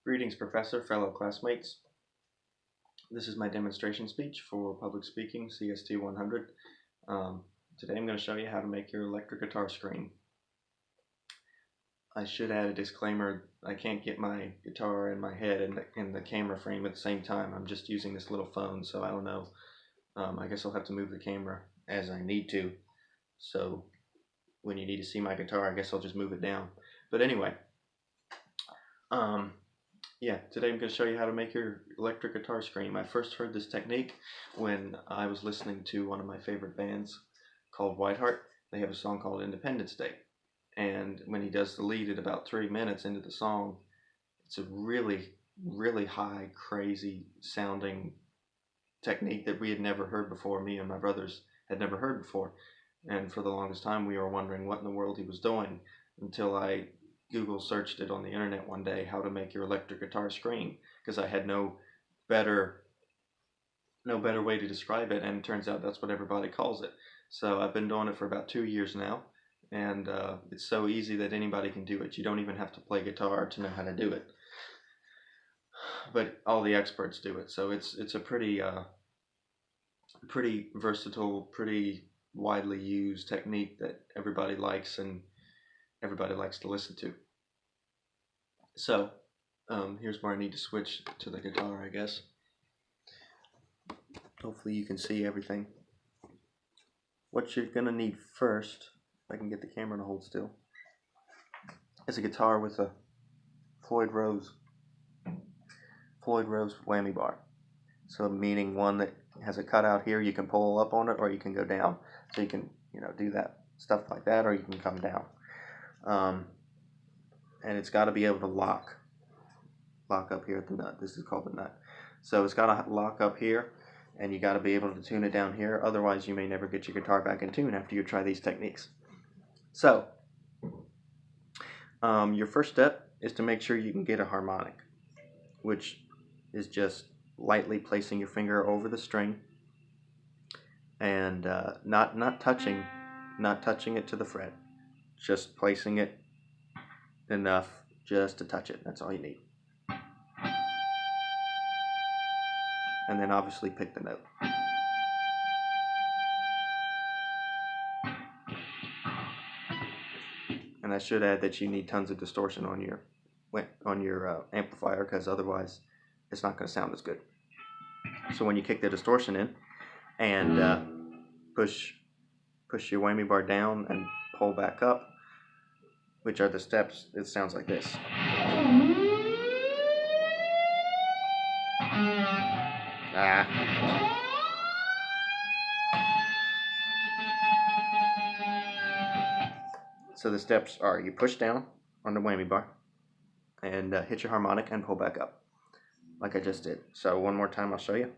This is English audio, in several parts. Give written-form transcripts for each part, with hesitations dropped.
Greetings, Professor, fellow classmates. This is my demonstration speech for public speaking, CST 100. Today I'm going to show you how to make your electric guitar scream. I should add a disclaimer, I can't get my guitar in my head and the camera frame at the same time. I'm just using this little phone, so I don't know. I guess I'll have to move the camera as I need to. So when you need to see my guitar, I guess I'll just move it down. But anyway, yeah, today I'm going to show you how to make your electric guitar scream. I first heard this technique when I was listening to one of my favorite bands called Whiteheart. They have a song called Independence Day. And when he does the lead at about 3 minutes into the song, it's a really, really high, crazy sounding technique that we had never heard before. Me and my brothers had never heard before. And for the longest time, we were wondering what in the world he was doing until I Google searched it on the internet one day, how to make your electric guitar scream, because I had no better way to describe it, and it turns out that's what everybody calls it. So I've been doing it for about 2 years now, and it's so easy that anybody can do it. You don't even have to play guitar to know how to do it, but all the experts do it. So it's a pretty versatile, pretty widely used technique that everybody likes and everybody likes to listen to. So here's where I need to switch to the guitar, I guess. Hopefully you can see everything. What you're going to need first, if I can get the camera to hold still, is a guitar with a Floyd Rose whammy bar. So meaning one that has a cutout here, you can pull up on it or you can go down. So you can, do that stuff like that, or you can come down. And it's got to be able to lock up here at the nut. This is called the nut. So it's got to lock up here, and you got to be able to tune it down here. Otherwise, you may never get your guitar back in tune after you try these techniques. So your first step is to make sure you can get a harmonic, which is just lightly placing your finger over the string and not touching it to the fret, just placing it enough just to touch it. That's all you need. And then obviously pick the note. And I should add that you need tons of distortion on your amplifier, because otherwise it's not going to sound as good. So when you kick the distortion in and push your whammy bar down and pull back up, which are the steps, it sounds like this. So the steps are: you push down on the whammy bar and hit your harmonic and pull back up, like I just did. So one more time, I'll show you.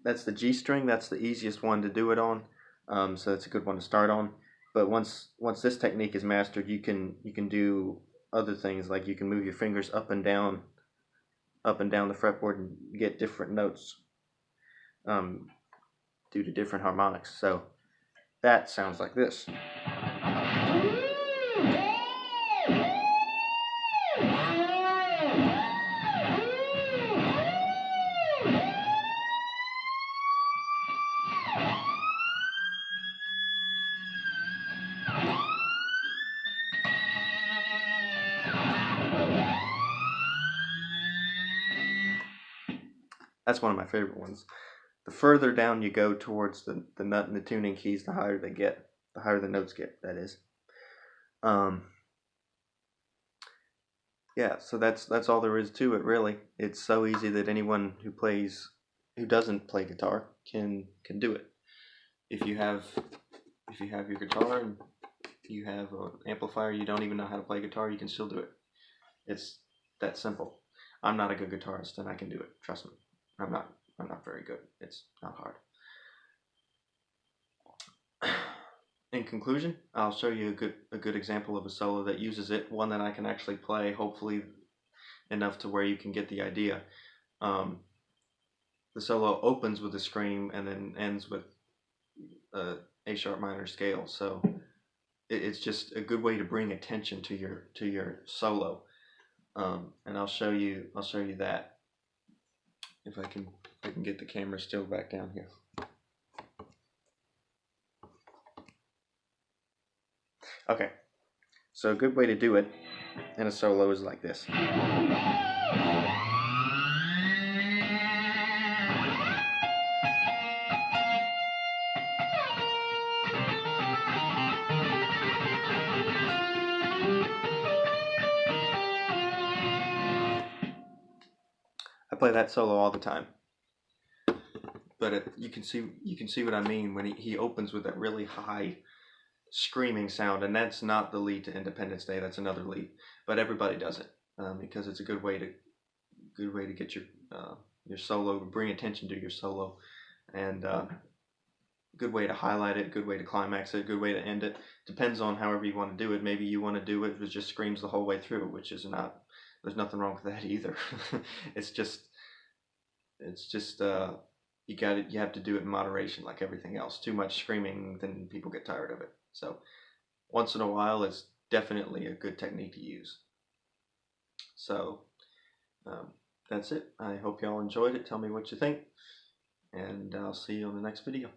That's the G string. That's the easiest one to do it on. So that's a good one to start on. But once this technique is mastered, you can do other things, like you can move your fingers up and down the fretboard and get different notes due to different harmonics. So that sounds like this. That's one of my favorite ones. The further down you go towards the nut and the tuning keys, the higher they get, the higher the notes get, that is. Yeah, so that's all there is to it, really. It's so easy that anyone who doesn't play guitar can do it. If you have your guitar and you have an amplifier, you don't even know how to play guitar, you can still do it. It's that simple. I'm not a good guitarist, and I can do it. Trust me. I'm not very good. It's not hard. In conclusion, I'll show you a good example of a solo that uses it, one that I can actually play, hopefully enough to where you can get the idea. The solo opens with a scream and then ends with a A sharp minor scale. So it's just a good way to bring attention to your solo. And I'll show you that if I can get the camera still back down here. Okay, so a good way to do it in a solo is like this. I play that solo all the time, but you can see what I mean when he opens with that really high screaming sound, and that's not the lead to Independence Day. That's another lead, but everybody does it because it's a good way to get your solo, bring attention to your solo, and good way to highlight it, good way to climax it, good way to end it. Depends on however you want to do it. Maybe you want to do it with just screams the whole way through, which is not. There's nothing wrong with that either. it's just you have to do it in moderation, like everything else. Too much screaming, then people get tired of it. So once in a while, it's definitely a good technique to use. So um, that's it. I hope y'all enjoyed it. Tell me what you think, and I'll see you on the next video.